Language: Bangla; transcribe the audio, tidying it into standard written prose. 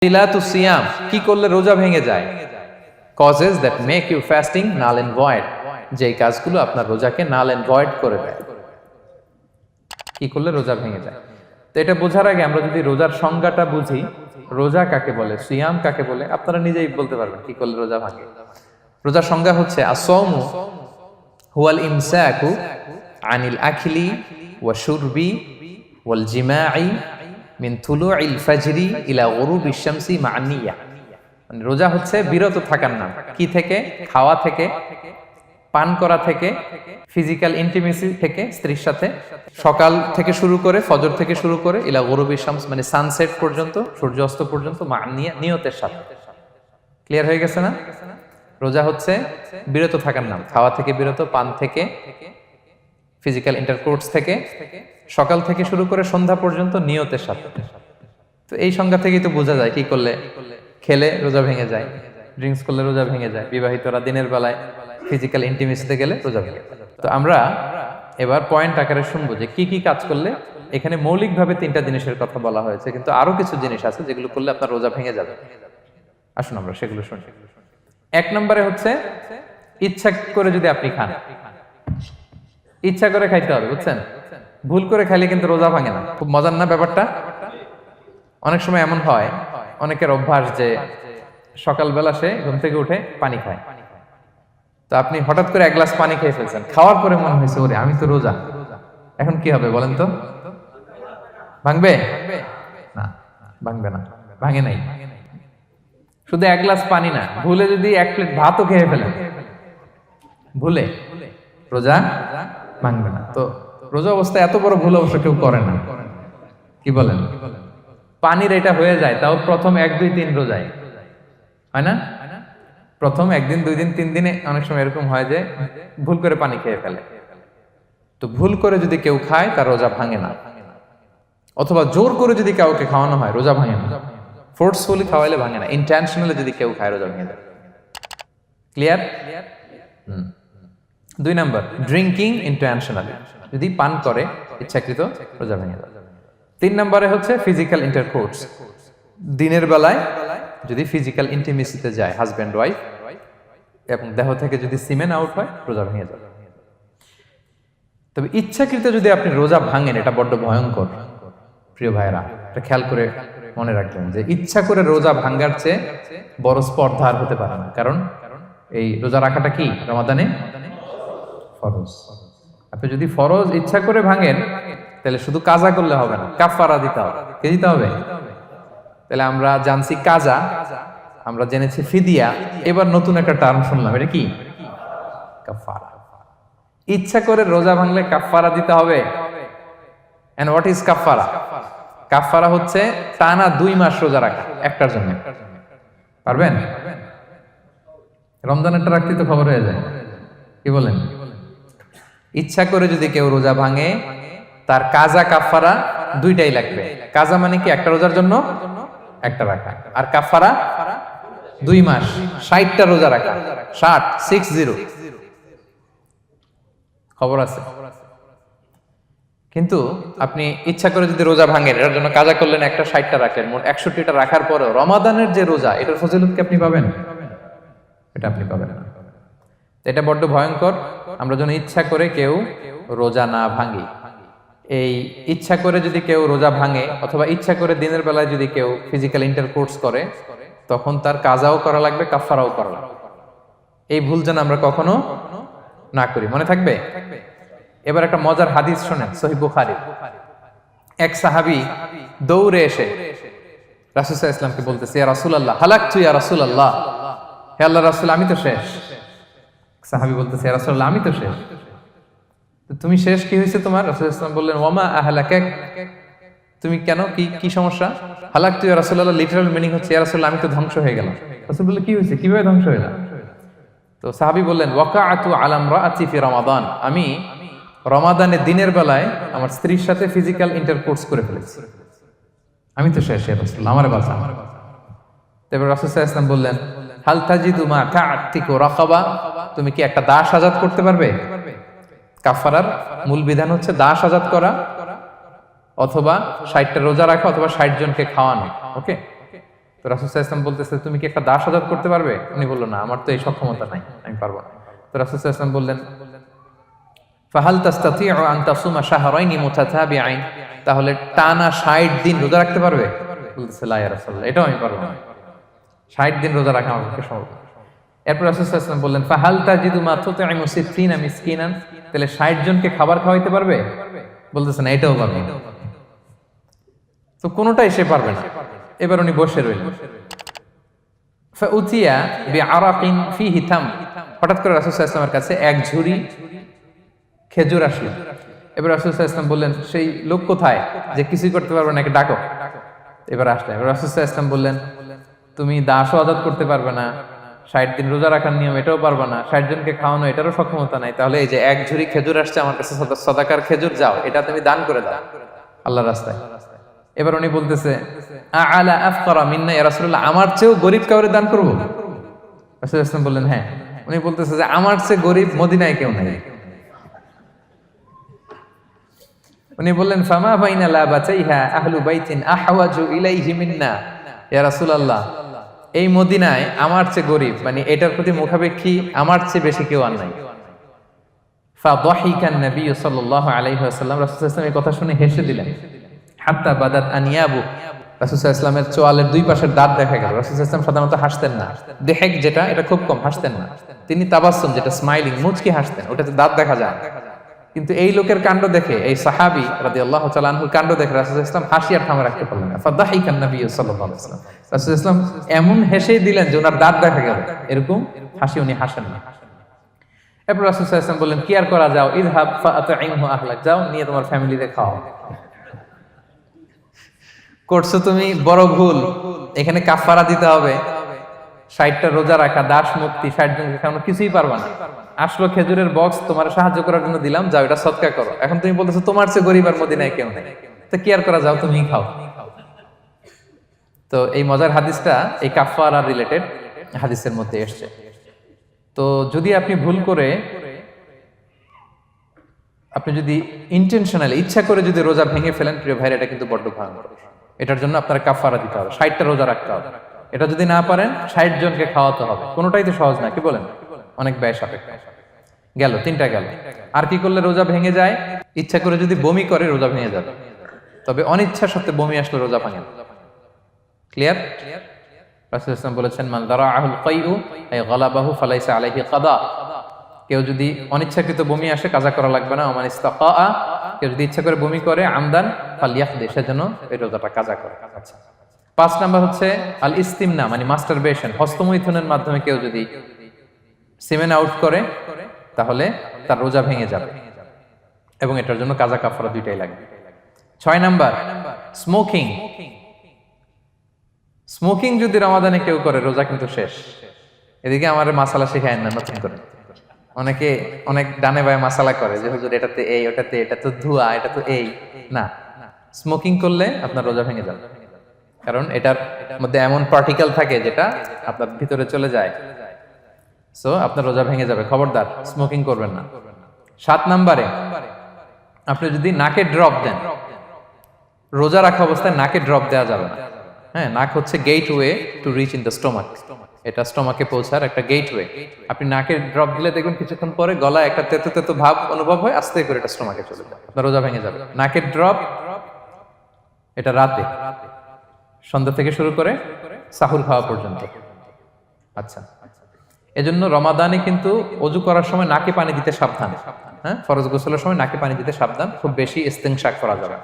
মুবতিলাতুস সিয়াম, কি করলে রোজা ভেঙে যায়? Causes that make you fasting null and void, যে কাজগুলো আপনার রোজাকে নাল এন্ড ভয়েড করে দেয়। কি করলে রোজা ভেঙে যায়? তো এটা বোঝার আগে আমরা যদি রোজার সংজ্ঞাটা বুঝি, রোজা কাকে বলে, সিয়াম কাকে বলে, আপনারা নিজেই বলতে পারবেন কি করলে রোজা ভাঙে। রোজার সংজ্ঞা হচ্ছে আসওমু হুয়াল ইমসাকু আনিল আখলি ওয়া শুরবি ওয়াল জিমাই মিন তুলুইল ফাজরি ইলা গুরুবিশ শামসি মা'আন নিয়্যাহ। মানে রোজা হচ্ছে বিরত থাকার নাম। কি থেকে? খাওয়া থেকে, পান করা থেকে, ফিজিক্যাল ইন্টিমেসি থেকে স্ত্রীর সাথে, সকাল থেকে শুরু করে, ফজর থেকে শুরু করে ইলা গুরুবিশ শামস মানে সানসেট পর্যন্ত, সূর্যাস্ত পর্যন্ত মা'আন নিয়্যাহ, নিয়তের সাথে। ক্লিয়ার হয়ে গেছে না? রোজা হচ্ছে বিরত থাকার নাম। খাওয়া থেকে বিরত, পান থেকে, ফিজিক্যাল ইন্টারকোর্স থেকে, সকাল থেকে শুরু করে সন্ধ্যা পর্যন্ত নিয়তের সাথে। তো এই সংজ্ঞা থেকেই তো বোঝা যায় কি করলে, খেলে রোজা ভেঙে যায়, ড্রিঙ্কস করলে রোজা ভেঙে যায়, বিবাহিতরা দিনের বেলায় ফিজিক্যাল ইন্টিমেসিতে গেলে রোজা ভেঙে যায়। তো আমরা এবার পয়েন্ট আকারে শুনবো যে কি কি কাজ করলে। এখানে মৌলিকভাবে 3টা জিনিসের কথা বলা হয়েছে, কিন্তু আরো কিছু জিনিস আছে যেগুলো করলে আপনার রোজা ভেঙে যাবে। আসুন আমরা সেগুলো শুনি। 1 নম্বরে হচ্ছে ইচ্ছা করে যদি আপনি খান, ইচ্ছা করে খাইতে হবে, বুঝছেন? ভুল করে খাইলে কিন্তু রোজা ভাঙে না। খুব মজার না ব্যাপারটা? অনেক সময় এমন হয়, অনেকের অভ্যাস যে সকালবেলা সে ঘুম থেকে উঠে পানি খায়। তো আপনি হঠাৎ করে 1 গ্লাস পানি খেয়ে ফেলছেন, খাওয়ার পরে মনে হয়েছে ওরে আমি তো রোজা, এখন কি হবে বলেন তো? ভাঙবে না? ভাঙবে না, ভাঙে নাই। শুধু 1 গ্লাস পানি না, ভুলে যদি 1 প্লেট ভাতও খেয়ে ফেলেন, ভুলে, রোজা ভাঙবে না। তো রোজা অবস্থায় এত বড় ভুল অবশ্য কেউ করে না, কি বলেন? পানির এটা হয়ে যায়, তাও প্রথম 1, 2, 3 রোজায় হয় না? প্রথম 1 দিন, 2 দিন, 3 দিনে অনেক সময় এরকম হয় যে ভুল করে পানি খেয়ে ফেলে। তো ভুল করে যদি কেউ খায় তার রোজা ভাঙে না। অথবা জোর করে যদি কাউকে খাওয়ানো হয় রোজা ভাঙে না। ফোর্সফুলি খাওয়াইলে ভাঙে না, ইন্টেনশনালি যদি কেউ খায় রোজা ভেঙে যায়। ক্লিয়ার? 2 নাম্বার, ড্রিঙ্কিং ইন্টেনশনালি, যদি পান করে ইচ্ছাকৃত, রোজা ভেঙে যায়। 3 নম্বরে হচ্ছে ফিজিক্যাল ইন্টারকোর্স, দিনের বেলায় যদি ফিজিক্যাল ইন্টিমেসিতে যায় হাজব্যান্ড ওয়াইফ এবং দেহ থেকে যদি সিমেন আউট হয় রোজা ভেঙে যায়। তবে ইচ্ছাকৃত যদি আপনি রোজা ভাঙেন, এটা বড্ড ভয়ঙ্কর প্রিয় ভাইরা। এটা খেয়াল করে মনে রাখবেন যে ইচ্ছা করে রোজা ভাঙার চেয়ে বড় স্পর্ধা আর হতে পারে না। কারণ এই রোজা রাখাটা কি রমাদানে ফরজ। আপনি যদি ফরজ ইচ্ছা করে ভাঙেন তাহলে শুধু কাজা করলে হবে না, কাফারা দিতে হবে। কে দিতে হবে? তাহলে আমরা জানছি কাজা, আমরা জেনেছি ফিদিয়া, এবার নতুন একটা টার্ম শুনলাম, এটা কি? কাফারা। ইচ্ছা করে রোজা ভাঙলে কাফারা দিতে হবে। এন্ড হোয়াট ইজ কাফারা? কাফারা হচ্ছে টানা 2 মাস রোজা রাখা একটার জন্য। পারবেন? রমজানেরটা রাখতে তো খবর হয়ে যায়, কি বলেন? ইচ্ছা করে যদি কেউ রোজা ভাঙে তার কাজা কাফারা 2টাই লাগবে। কাজা মানে কি? একটা রোজার জন্য একটা রাখা, আর কাফারা 2 মাস 60টা রোজা রাখা। 60 খবর আছে। কিন্তু আপনি ইচ্ছা করে যদি রোজা ভাঙেন, এর জন্য কাজা করলেন, একটা 60টা রাখলেন, মোট 61টা রাখার পরেও রমাদানের যে রোজা, এটার ফজিলত কি আপনি পাবেন? এটা আপনি পাবেন না। এটা বড্ড ভয়ঙ্কর। আমরা যেন ইচ্ছা করে কেউ রোজা না ভাঙি। এই ইচ্ছা করে যদি কেউ রোজা ভাঙে অথবা ইচ্ছা করে দিনের বেলায় যদি কেউ ফিজিক্যাল ইন্টারকোর্স করে, তখন তার কাজাও করা লাগবে, কাফারাও করা লাগবে। এই ভুল যেন আমরা কখনো না করি, মনে থাকবে। এবার একটা মজার হাদিস শোনেন, সহিহ বুখারী। এক সাহাবী দৌড়ে এসে রাসূল সাল্লাল্লাহু আলাইহি ওয়াসাল্লামকে বলতেছে, ইয়া রাসূলুল্লাহ হালাকতু ইয়া রাসূলুল্লাহ, হে আল্লাহর রাসূল আমি তো শেষ। সাহাবী বলতেছে, ইয়া রাসূলুল্লাহ আমি তো শেষ। তুমি শেষ, কি হয়েছে তোমার? রাসূল সাল্লাল্লাহু আলাইহি ওয়াসাল্লাম বললেন, ওয়ামা আহলাকাক, তুমি কেন, কি সমস্যা? হালাকতু ইয়া রাসূলুল্লাহ লিটারাল মিনিং হচ্ছে, ইয়া রাসূলুল্লাহ আমি তো ধ্বংস হয়ে গেলাম। রাসূল বললেন, কি হয়েছে, কিভাবে ধ্বংস হইলা? তো সাহাবী বললেন, ওয়াকাআতু আলা ইমরাআতি ফি রমাদান, আমি রমাদানের দিনের বেলায় আমার স্ত্রীর সাথে ফিজিক্যাল ইন্টারকোর্স করে ফেলেছি, আমি তো শেষ, ইয়া রাসূলুল্লাহ আমারে বাঁচান। তারপর রাসূল সাল্লাল্লাহু আলাইহি ওয়াসাল্লাম বললেন, হাল তাজিদু মা তা'তিকু রাকাবা, তুমি কি একটা দাস আজাদ করতে পারবে? কাফারার মূল বিধান হচ্ছে দাস আজাদ করা অথবা 60টা রোজা রাখা অথবা 60 জনকে খাওয়ানো। ওকে, তো রাসূল সাল্লাল্লাহু আলাইহি ওয়াসাল্লাম বলতেছে, তুমি কি একটা দাস আজাদ করতে পারবে? উনি বলল, না, আমার তো এই সক্ষমতা নাই, আমি পারবো না। তো রাসূল সাল্লাল্লাহু আলাইহি ওয়াসাল্লাম বললেন, ফাহাল তাস্তাতিউ আন তাসুমা শাহরাইনি মুতাতাবিআইন, তাহলে টানা 60 দিন রোজা রাখতে পারবে? বলতেছে, লা ইয়া রাসূলুল্লাহ, এটাও আমি পারবো না, 60 দিন রোজা রাখা আমার পক্ষে সম্ভব না। এরপর রাসূল সাল্লাল্লাহু আলাইহি ওয়াসাল্লাম বললেন, ফাহাল তাজিদু মা তুতঈমু 60 মিসকিনান, তাহলে 60 জনকে খাবার খাওয়াইতে পারবে? বলতেছে, না, এটাও পারবো না। তো কোনোটাই সে পারবে না। এবার উনি বসে রইলেন। ফাউতিয়া বিআরাকিন ফিহি তাম, হঠাৎ করে রাসূল সাল্লাল্লাহু আলাইহি ওয়াসাল্লামের কাছে এক ঝুড়ি খেজুর আসলো। এবার রাসূল সাল্লাল্লাহু আলাইহি ওয়াসাল্লাম বললেন, সেই লোক কোথায় যে কিছুই করতে পারবে না, একে ডাকো। এবার আসলে এবার রাসূল সাল্লাল্লাহু আলাইহি ওয়াসাল্লাম বললেন, তুমি দাসও আজাদ করতে পারবে না, 60 দিন রোজা রাখার নিয়ম এটাও পারবে না, 60 জনকে খাওয়ানো এটারও সক্ষমতা নাই, তাহলে এই যে এক ঝুড়ি খেজুর আসছে আমার কাছে, সদাকার খেজুর, যাও এটা তুমি দান করে দাও আল্লাহর রাস্তায়। এবার উনি বলতেছে, আলা আফকারা মিন্না ইয়া রাসূলুল্লাহ, আমার চেয়েও গরীব কাউরে দান করব? রাসূল সাল্লাল্লাহু আলাইহি ওয়াসাল্লাম বললেন, হ্যাঁ। উনি বলতেছে যে আমার চেয়ে গরীব মদিনায় কেউ নাই। উনি বললেন, ফামা বাইনা লাবাতাইহা আহলু বাইতিন আহওয়াজু ইলাইহি মিন্না ইয়া রাসূলুল্লাহ, এই মদিনায় আমার চেয়ে গরীব, মানে এটার প্রতি মুখাপেক্ষী আমার চেয়ে বেশি কেউ আর নাই। ফাদাহিকান নবী সাল্লাল্লাহু আলাইহি ওয়াসাল্লাম, রাসূল সাল্লাল্লাহু আলাইহি ওয়াসাল্লাম এই কথা শুনে হেসে দিলেন। হাত্তা বাদাত আনিয়াবু, রাসূল সাল্লাল্লাহু আলাইহি ওয়াসাল্লামের চোয়ালের দুই পাশের দাঁত দেখা গেল। রাসূল সাল্লাল্লাহু আলাইহি ওয়াসাল্লাম সাধারণত হাসতেন না, দেহেক যেটা এটা খুব কম হাসতেন না, তিনি তাবাসসুম যেটা স্মাইলিং মুচকি হাসতেন, ওটাতে দাঁত দেখা যায়। কিন্তু এই লোকের কাণ্ড দেখে, এই সাহাবী রাদিয়াল্লাহু তাআলা আনহুর কাণ্ড দেখে রাসূল সাল্লাল্লাহু আলাইহি ওয়াসাল্লাম হাসি আর থামা রাখতে পারলেন না। ফাদাহিকান নবী সাল্লাল্লাহু আলাইহি ওয়াসাল্লাম, রাসূল সাল্লাল্লাহু আলাইহি ওয়াসাল্লাম এমন হেসেই দিলেন যে ওনার দাঁত দেখা গেল, এরকম হাসি উনি হাসেন না। এরপর রাসূল সাল্লাল্লাহু আলাইহি ওয়াসাল্লাম বললেন, কি আর করা, যাও, ইযহাব ফাআতঈমহু আহলাক, যাও নিয়ে তোমার ফ্যামিলিতে খাও। করছো তুমি বড় ভুল, এখানে কাফারা দিতে হবে, 60টা রোজা রাখা, দাস মুক্তি, 60 জনকে খাওয়ানো, কিছুই পারবা না। আসলো খেজুরের বক্স, তোমার সাহায্য করার জন্য দিলাম, যাও এটা সদকা করো। এখন তুমি বলতেছো তোমার চেয়ে গরীব আর মদিনায় কেউ নেই, তো কি আর করা, যাও তুমিই খাও। তো এই মজার হাদিসটা এই কাফারা রিলেটেড হাদিসের মধ্যে এসছে। তো যদি আপনি ভুল করে, আপনি যদি ইন্টেনশনালি ইচ্ছা করে যদি রোজা ভেঙে ফেলেন, প্রিয় ভাইরা, এটা কিন্তু বড্ড ভয়ঙ্কর। এটার জন্য আপনার কাফারা দিতে হবে, 60টা রোজা রাখতে হবে। এটা যদি না পারেন 60 জনকে খাওয়াতে হবে। কোনোটাই তো সহজ না, কি বলেন? অনেক ব্যয় সাপেক্ষ। গেল 3টা গেল। আর কি করলে রোজা ভেঙে যায়? ইচ্ছা করে যদি বমি করে রোজা ভেঙে যাবে, তবে অনিচ্ছা সত্ত্বে বমি আসলে রোজা ভাঙে। ক্লিয়ার? রাসূল সাল্লাল্লাহু আলাইহি ওয়াসাল্লাম বলেছেন, মান দারাআহুল কাইউ আই গালাবাহু ফালাইসা আলাইহি কাদা, কেউ যদি অনিচ্ছাকৃত বমি আসে কাজা করা লাগবে না। ওমান ইস্তাকা, কেউ যদি ইচ্ছা করে বমি করে আমদান ফালিয়াকদি, সেজন্য এই রোজাটা কাজা করে। আচ্ছা, 5 নাম্বার হচ্ছে আল ইস্তিমনা, মানে মাস্টারবেশন, হস্তমৈথুনের মাধ্যমে কেউ যদি সিমেন আউট করে তাহলে তার রোজা ভেঙে যাবে, এবং এটার জন্য কাজা কাফারা দুইটাই লাগবে। 6 নাম্বার স্মোকিং। স্মোকিং যদি রমাদানে কেউ করে, রোজা কিন্তু শেষ। এদিকে আমার মাসালা শেখায় না নতুন করে, অনেকে অনেক ডানে বায়ে মাসালা করে যে হুজুর এটাতে এই, ওটাতে এটা তো ধোঁয়া, এটা তো এই না। স্মোকিং করলে আপনার রোজা ভেঙে যাবে, কারণ এটার মধ্যে এমন পার্টিকেল থাকে যেটা আপনার ভিতরে চলে যায়, সো আপনার রোজা ভেঙে যাবে। খবরদার স্মোকিং করবেন না। 7 নাম্বারে আপনি যদি নাকে ড্রপ দেন, রোজা রাখা অবস্থায় নাকে ড্রপ দেওয়া যাবে না। হ্যাঁ, নাক হচ্ছে gateway to reach in the stomach, এটা স্টোমাকে পৌঁছার একটা গেটওয়ে। আপনি নাকে ড্রপ দিলে দেখবেন কিছুক্ষণ পরে গলায় একটা তেতো তেতো ভাব অনুভব হয়, আস্তে করে এটা স্টোমাকে চলে যায়, আপনার রোজা ভেঙে যাবে। নাকের ড্রপ এটা রাতে, সন্ধ্যা থেকে শুরু করে সাহুর খাওয়া পর্যন্ত। আচ্ছা, এজন্য রমাদানে কিন্তু ওযু করার সময় নাকে পানি দিতে সাবধান। হ্যাঁ, ফরজ গোসলের সময় নাকে পানি দিতে সাবধান, খুব বেশি ইস্তেনশাক করা যাবে।